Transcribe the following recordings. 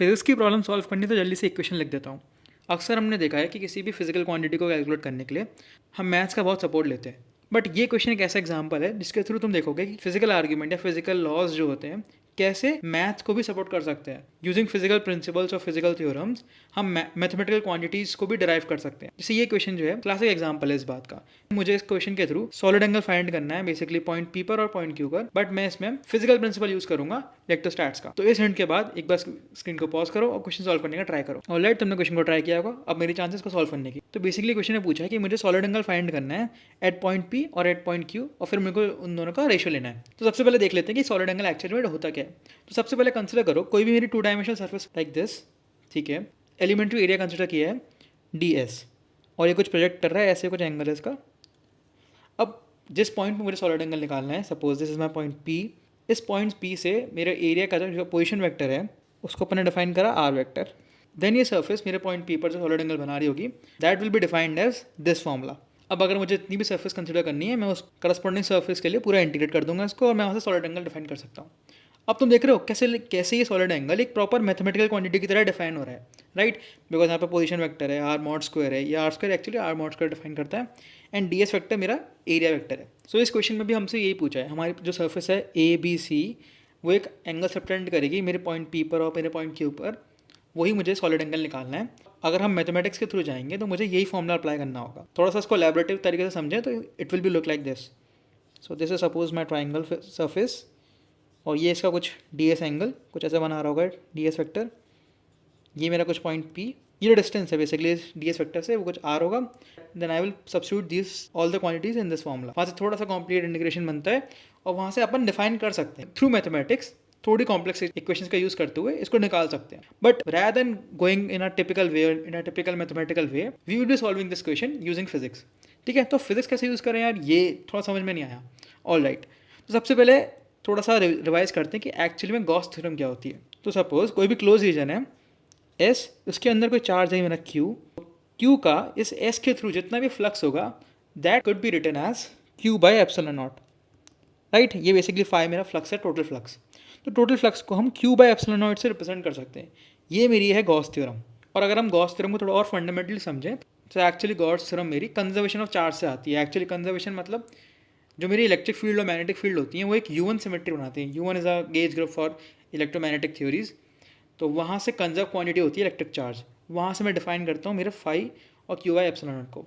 Physics की problem solve करनी तो जल्दी से इक्वेशन लिख देता हूँ। अक्सर हमने देखा है कि किसी भी फिजिकल क्वांटिटी को कैलकुलेट करने के लिए हम मैथ्स का बहुत सपोर्ट लेते हैं। बट ये क्वेश्चन एक ऐसा एग्जांपल है जिसके थ्रू तुम देखोगे कि फिजिकल आर्ग्यूमेंट या फिजिकल लॉज जो होते हैं कैसे मैथ्स को भी सपोर्ट कर सकते हैं। यूजिंग फिजिकल प्रिंसिपल्स और फिजिकल थ्योरम्स हम मैथमेटिकल क्वांटिटीज को भी डिराइव कर सकते हैं। जैसे ये क्वेश्चन जो है क्लासिक एग्जांपल है इस बात का। मुझे इस क्वेश्चन के थ्रू सॉलिड एंगल फाइंड करना है, बेसिकली पॉइंट पी पर और पॉइंट क्यू पर, बट मैं इसमें फिजिकल प्रिंसिपल यूज करूंगा इलेक्ट्रोस्टैट्स का। तो इस हिंट के बाद एक बार स्क्रीन को पॉज करो और क्वेश्चन सॉल्व करने का ट्राई करो। ऑलराइट, तुमने क्वेश्चन को ट्राई किया होगा, अब मेरी चांसेस को सॉल्व करने की। तो बेसिकली क्वेश्चन ने पूछा है कि मुझे सॉलिड एंगल फाइंड करना है एट पॉइंट पी और एट पॉइंट क्यू, और फिर मेरे को उन दोनों का रेशियो लेना है। तो सबसे पहले देख लेते हैं कि सॉलिड एंगल एक्चुअली में होता क्या है। तो सबसे पहले कंसिडर करो कोई भी मेरी two dimensional surface like this, ठीक है। एलिमेंट्री एरिया कंसिडर किया है डी एस, और ये कुछ प्रोजेक्ट कर रहा है, ऐसे कुछ एंगल है इसका। अब जिस पॉइंट पे मुझे सॉलिड एंगल निकालना है, suppose this is my point P, इस पॉइंट पी से मेरे एरिया का जो पोजिशन वेक्टर है उसको अपन ने डिफाइन करा आर वेक्टर। देन ये सर्फेस मेरे पॉइंट पी पर जो सॉलिड एंगल बना रही होगी that will be defined as this formula. अब अगर मुझे इतनी भी सर्फेस कंसिडर करनी है, मैं उस करस्पॉन्डिंग सर्फेस के लिए पूरा इंटीग्रेट कर दूंगा इसको, और मैं वहाँ से सॉलिड एंगल डिफाइन कर सकता हूँ। अब तुम देख रहे हो कैसे कैसे ये सॉलिड एंगल एक प्रॉपर मैथमेटिकल क्वांटिटी की तरह डिफाइन हो रहा है, राइट। बिकॉज यहाँ पे पोजीशन वेक्टर है आर मॉड स्क्वायर है, ये R square actually R mod square define करता है, एंड डी एस वेक्टर मेरा एरिया वेक्टर है। सो इस क्वेश्चन में भी हमसे यही पूछा है, हमारी जो सर्फेस है ए बी सी वो एक एंगल सब्टेंड करेगी मेरे पॉइंट पी पर और मेरे पॉइंट क्यू पर, वही मुझे सॉलिड एंगल निकालना है। अगर हम मैथमेटिक्स के थ्रू जाएंगे तो मुझे यही फॉर्मूला अप्लाई करना होगा। थोड़ा सा इसको लैबोरेटिव तरीके से समझें तो it will be look like this. So this is suppose my triangle surface, और ये इसका कुछ डी एस एंगल कुछ ऐसा बना रहा होगा डी एस वैक्टर। ये मेरा कुछ पॉइंट पी, ये डिस्टेंस है बेसिकली डी एस वैक्टर से, वो कुछ आर होगा। Then I will substitute this all the quantities in this formula. वहाँ से थोड़ा सा कॉम्प्लीट इंटीग्रेशन बनता है और वहाँ से अपन डिफाइन कर सकते हैं थ्रू मैथमेटिक्स, थोड़ी कॉम्प्लेक्स इक्वेशंस का यूज करते हुए इसको निकाल सकते हैं। But rather than going in a typical way, in a typical mathematical way, we will be solving this question using physics. ठीक है, तो फिजिक्स कैसे यूज़ करें यार, ये थोड़ा समझ में नहीं आया। ऑल राइट, तो सबसे पहले थोड़ा सा रिवाइज करते हैं कि एक्चुअली में गॉस थ्योरम क्या होती है। तो सपोज कोई भी क्लोज रीजन है एस, उसके अंदर कोई चार्ज है मेरा क्यू, क्यू का इस एस के थ्रू जितना भी फ्लक्स होगा that could be written as Q by epsilon naught, right. ये बेसिकली फाई मेरा फ्लक्स है, टोटल फ्लक्स। तो टोटल फ्लक्स को हम क्यू बाई एप्सिलॉन नॉट से रिप्रेजेंट कर सकते हैं। ये मेरी है गॉस थ्योरम। और अगर हम गॉस थ्योरम को थोड़ा और फंडामेंटली समझें तो एक्चुअली गॉस थ्योरम मेरी कंजर्वेशन ऑफ चार्ज से आती है। एक्चुअली कंजर्वेशन मतलब जो मेरी इलेक्ट्रिक फील्ड और मैग्नेटिक फील्ड होती हैं वो एक U1 सिमेट्री बनाती हैं। U1 is a gauge group for electromagnetic theories. तो वहाँ से कंजर्व क्वांटिटी होती है इलेक्ट्रिक चार्ज, वहाँ से मैं डिफाइन करता हूँ मेरे फाई और क्यू बाई एप्सिलॉन नॉट को।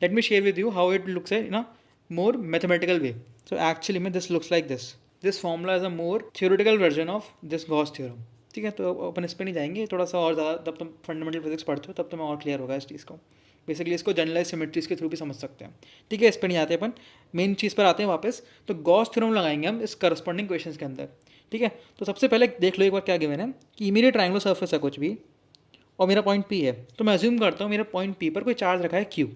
Let me share with you how it looks in a more mathematical way. So actually में this looks like this. This formula is a more theoretical version of this Gauss theorem. ठीक है, तो अपन इस पर नहीं जाएंगे, थोड़ा सा और ज़्यादा जब तुम फंडामेंटल फिजिक्स पढ़ते हो तब तुम्हें और क्लियर होगा इस चीज़ को। बेसिकली इसको जनरलाइज सिमेट्रीज के थ्रू भी समझ सकते हैं। ठीक है, इस पर नहीं आते अपन, मेन चीज़ पर आते हैं वापस। तो गॉस थ्योरम लगाएंगे हम इस करस्पॉन्डिंग क्वेश्चन के अंदर। ठीक है, तो सबसे पहले देख लो एक बार क्या गिवन है कि मेरे ट्रायंगुलर सर्फेस है कुछ भी और मेरा पॉइंट पी है। तो मैं अज्यूम करता हूँ मेरा पॉइंट पी पर कोई चार्ज रखा है क्यू।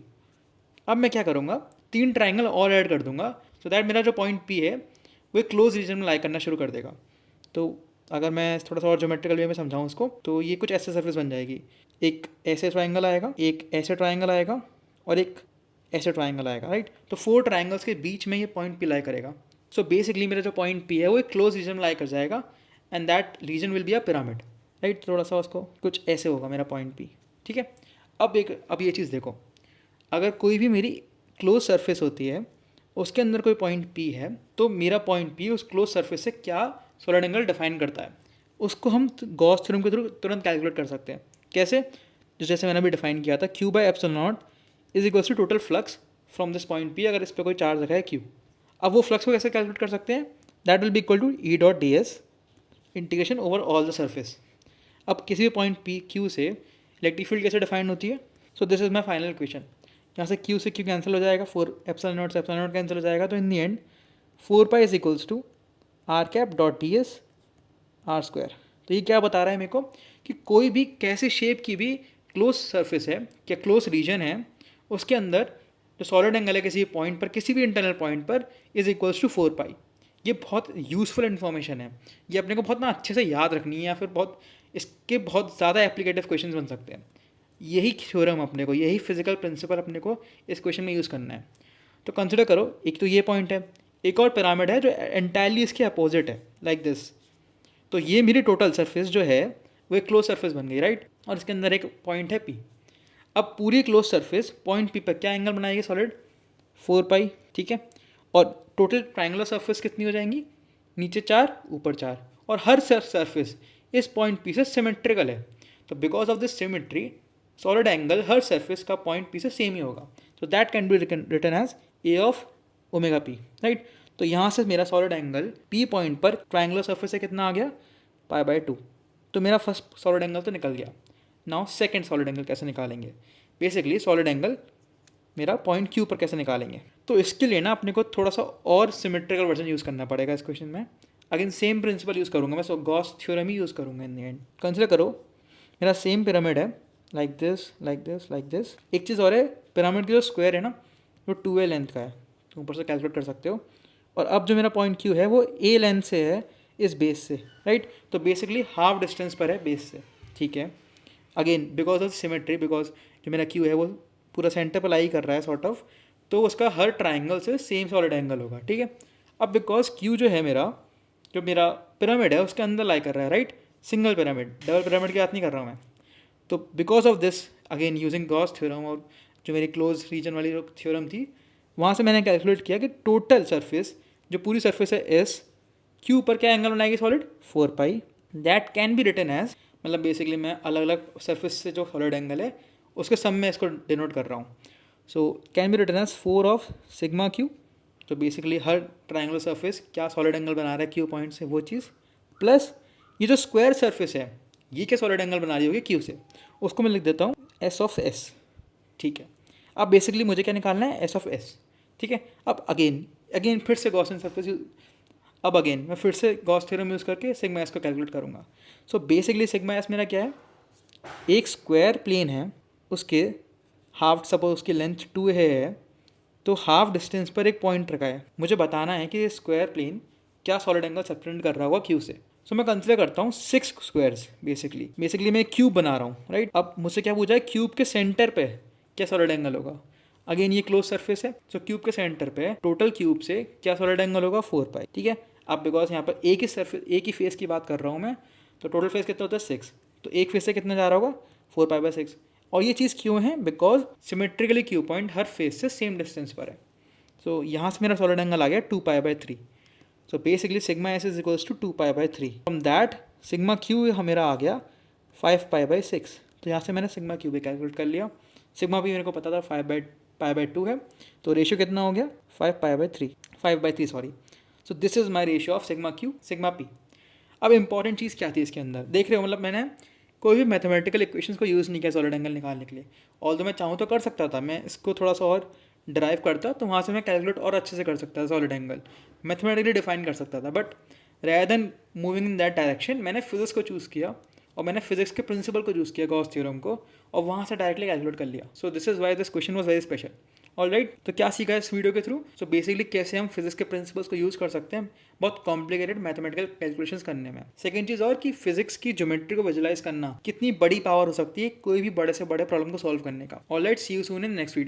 अब मैं क्या करूँगा, 3 ट्राइंगल और ऐड कर दूंगा सो दैट मेरा जो पॉइंट पी है वो एक क्लोज रीजन में लाई करना शुरू कर देगा। तो अगर मैं थोड़ा सा और ज्योमेट्रिकल वे में समझाऊँ इसको, तो ये कुछ ऐसे सर्फेस बन जाएगी। एक ऐसे ट्राइंगल आएगा, एक ऐसे ट्राइंगल आएगा और एक ऐसे ट्राइंगल आएगा, राइट। तो 4 ट्राइंगल्स के बीच में ये पॉइंट पी लाई करेगा। सो बेसिकली मेरा जो पॉइंट पी है वो एक क्लोज रीजन में लाई कर जाएगा and that region will be a pyramid, right. थोड़ा सा उसको कुछ ऐसे होगा मेरा पॉइंट पी। ठीक है, अब ये चीज़ देखो, अगर कोई भी मेरी क्लोज सरफेस होती है उसके अंदर कोई पॉइंट पी है, तो मेरा पॉइंट पी उस क्लोज सरफेस से क्या सॉलिड एंगल डिफाइन करता है उसको हम गॉस थ्योरम के थ्रू तुरंत कैलकुलेट कर सकते हैं। कैसे, जैसे मैंने अभी डिफाइन किया था Q by epsilon naught is equals to total flux from this point P, अगर इस पर कोई चार्ज रखा है क्यू। अब वो फ्लक्स को कैसे कैलकुलेट कर सकते हैं, that will be equal to E dot D S integration over all the surface. अब किसी भी पॉइंट पी क्यू से इलेक्ट्रिक फील्ड कैसे डिफाइन होती है, so this is my final equation. यहाँ से क्यू से क्यू कैंसिल हो जाएगा, 4 एप्सिलॉन नॉट से एप्सिलॉन नॉट कैंसिल हो जाएगा, तो in the end 4 pi is equals to R cap dot D S R square. तो ये क्या बता रहा है मेरे को कि कोई भी कैसे शेप की भी क्लोज सरफेस है या क्लोज रीजन है उसके अंदर जो सॉलिड एंगल है किसी पॉइंट पर, किसी भी इंटरनल पॉइंट पर, इज इक्वल्स टू 4 पाई। ये बहुत यूजफुल इन्फॉर्मेशन है, ये अपने को बहुत ना अच्छे से याद रखनी है, या फिर बहुत इसके बहुत ज़्यादा एप्लीकेटिव क्वेश्चन बन सकते हैं। यही थ्योरम अपने को, यही फिजिकल प्रिंसिपल अपने को इस क्वेश्चन में यूज़ करना है। तो कंसिडर करो, एक तो ये पॉइंट है, एक और पिरामिड है जो एंटायरली इसके अपोजिट है लाइक दिस। तो ये मेरी टोटल सरफेस जो है वो एक क्लोज सरफेस बन गई, राइट। और इसके अंदर एक पॉइंट है P। अब पूरी क्लोज सरफेस पॉइंट P पर क्या एंगल बनाएगी सॉलिड, 4 पाई, ठीक है। और टोटल ट्राइंगुलर सरफेस कितनी हो जाएंगी, नीचे 4 ऊपर 4, और हर सरफेस इस पॉइंट P से सिमेट्रिकल है। तो because of this symmetry solid angle हर सरफेस का पॉइंट P से सेम ही होगा। तो that can be written as A of omega P, right. तो यहाँ से मेरा सॉलिड एंगल P पॉइंट पर ट्राइंगुलर सरफेस से कितना आ गया, π/2। तो मेरा फर्स्ट सॉलिड एंगल तो निकल गया। नाउ सेकंड सॉलिड एंगल कैसे निकालेंगे, बेसिकली सॉलिड एंगल मेरा पॉइंट Q पर कैसे निकालेंगे। तो इसके लिए ना अपने को थोड़ा सा और सिमेट्रिकल वर्जन यूज़ करना पड़ेगा इस क्वेश्चन में। अगेन सेम प्रिंसिपल यूज़ करूँगा मैं, सो गॉस थ्योरम ही यूज़ करूँगा इन द एंड। कंसिडर करो मेरा सेम पिरामिड है, like this like this like this. एक चीज़ और है, पिरामिड की जो स्क्वायर है ना वो 2a लेंथ का है, तो ऊपर से कैलकुलेट कर सकते हो। और अब जो मेरा पॉइंट Q है वो a लेंथ से है इस बेस से, राइट। तो बेसिकली हाफ डिस्टेंस पर है बेस से, ठीक है। Again because of symmetry, because जो मेरा Q है वो पूरा सेंटर पर लाई कर रहा है सॉर्ट ऑफ, तो उसका हर ट्राइंगल से सेम सॉलिड एंगल होगा, ठीक है। अब बिकॉज Q जो है मेरा, जो मेरा पिरामिड है उसके अंदर लाई कर रहा है, right. Single pyramid, double pyramid की बात नहीं कर रहा हूँ मैं। तो because of this again using Gauss theorem और जो मेरी क्लोज रीजन वाली जो थ्योरम थी, वहाँ से मैंने कैलकुलेट किया कि टोटल सरफेस, जो पूरी सरफेस है एस, Q पर क्या एंगल बनाएगी solid, 4 pi. That can be written as, मतलब बेसिकली मैं अलग अलग सरफेस से जो सॉलिड एंगल है उसके सम में इसको डिनोट कर रहा हूँ। So can be written as 4 of sigma Q। तो बेसिकली हर ट्राइंगुलर सरफेस क्या सॉलिड एंगल बना रहा है Q पॉइंट से, वो चीज़, प्लस ये जो स्क्वायर सरफेस है ये क्या सॉलिड एंगल बना रही होगी Q से, उसको मैं लिख देता हूँ S ऑफ S, ठीक है। अब बेसिकली मुझे क्या निकालना है, S ऑफ S, ठीक है। अब अगेन फिर से गॉसियन सरफेस, अब अगेन मैं फिर से गॉस थ्योरम यूज़ करके सिग्मा एस को कैलकुलेट करूँगा। सो बेसिकली सिग्मा एस मेरा क्या है, एक स्क्वायर प्लेन है, उसके हाफ, सपोज उसकी लेंथ 2 है, तो हाफ डिस्टेंस पर एक पॉइंट रखा है। मुझे बताना है कि ये स्क्वायर प्लेन क्या सॉलिड एंगल सब्टेंड कर रहा होगा Q से। सो मैं कंसिडर करता हूँ 6 स्क्वायर्स, बेसिकली मैं क्यूब बना रहा हूँ, राइट। अब मुझसे क्या पूछा है, क्यूब के सेंटर पे क्या सॉलिड एंगल होगा। अगेन ये क्लोज सरफेस है, सो क्यूब के सेंटर पे टोटल क्यूब से क्या सॉलिड एंगल होगा, 4 पाई, ठीक है। अब बिकॉज यहाँ पर एक ही सरफेस, एक ही फेस की बात कर रहा हूँ मैं, तो टोटल फेस कितना होता है 6, तो एक फेस से कितना जा रहा होगा 4 पाई/6। और ये चीज़ क्यों है, because symmetrically Q point her face से सेम डिस्टेंस पर है। सो यहाँ से मेरा सॉलिड एंगल आ गया 2 pi. So basically sigma S is equals to 2 pi. From that sigma Q मेरा आ गया 5 पाई/6। तो यहाँ से मैंने सिग्मा क्यू भी कैलकुलेट कर लिया। सिग्मा भी मेरे को पता था 5/2 है, तो रेशियो कितना हो गया 5 pi sorry. So this is my ratio of sigma Q sigma P. अब इंपॉर्टेंट चीज़ क्या थी इसके अंदर, देख रहे हो, मतलब मैंने कोई भी मैथमेटिकल इक्वेशंस को यूज़ नहीं किया सॉलिड एंगल निकालने के लिए। ऑल्दो मैं चाहूँ तो कर सकता था, मैं इसको थोड़ा सा और ड्राइव करता तो वहाँ से मैं कैलकुलेट और अच्छे से कर सकता था, सॉलिड एंगल मैथमेटिकली डिफाइन कर सकता था। But rather than moving in that direction, मैंने फिजिक्स को चूज़ किया और मैंने फिजिक्स के प्रिंसिपल को यूज़ किया, गॉस थ्योरम को, और वहाँ से डायरेक्टली कैलकुलेट कर लिया। So this is why this question was very special. Alright, तो क्या सीखा है इस वीडियो के थ्रू। सो बेसिकली कैसे हम फिजिक्स के प्रिंसिपल्स को यूज़ कर सकते हैं बहुत कॉम्प्लिकेटेड मैथमेटिकल कैलकुलेशंस करने में। सेकंड चीज़ और कि फिजिक्स की ज्योमेट्री को विजुलाइज करना कितनी बड़ी पावर हो सकती है कोई भी बड़े से बड़े प्रॉब्लम को सॉल्व करने का। Alright, see you soon in next video.